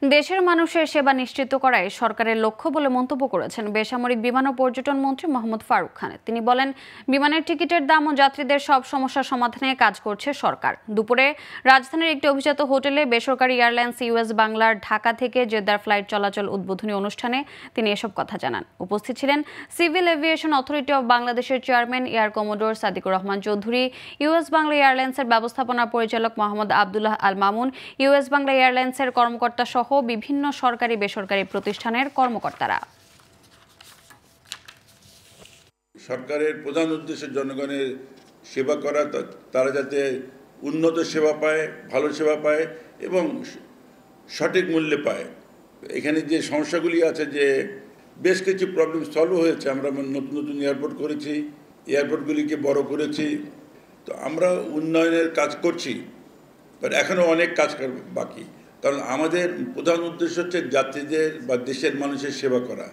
দেশের মানুষের সেবা নিশ্চিত করাই সরকারের লক্ষ্য বলে মন্তব্য করেছেন বেসামরিক বিমান ও পর্যটন মন্ত্রী মোহাম্মদ ফারুক খান। তিনি বলেন, বিমানের টিকিটের দাম ও যাত্রীদের সব সমস্যা সমাধানে কাজ করছে সরকার। দুপুরে রাজধানীর একটি অভিজাত হোটেলে বেসরকারি এয়ারলাইন্স ইউএস বাংলার ঢাকা থেকে জেদ্দার ফ্লাইট চলাচল উদ্বোধনী অনুষ্ঠানে তিনি এসব কথা জানান। উপস্থিত ছিলেন সিভিল এভিয়েশন অথরিটি অব বাংলাদেশের chairman air commodore Sadiqur Rahman Chowdhury, US Bangla এয়ারলাইন্সের ব্যবস্থাপনা পরিচালক মোহাম্মদ আবদুল্লাহ আল মামুন, ইউএস বাংলা এয়ারলাইন্সের কর্মকর্তা সহ বিভিন্ন সরকারি বেসরকারি প্রতিষ্ঠানের কর্মকর্তারা। সরকারের প্রধান উদ্দেশ্য জনগণের সেবা করা, তারা যাতে উন্নত সেবা পায়, ভালো সেবা পায় এবং সঠিক মূল্যে পায়। এখানে যে সমস্যাগুলি আছে, যে বেশ কিছু প্রবলেম সলভ হয়েছে। আমরা নতুন নতুন এয়ারপোর্ট করেছি, এয়ারপোর্টগুলিকে বড় করেছি, তো আমরা উন্নয়নের কাজ করছি, বাট এখনও অনেক কাজ বাকি। কারণ আমাদের প্রধান উদ্দেশ্য হচ্ছে যাত্রীদের বা দেশের মানুষের সেবা করা।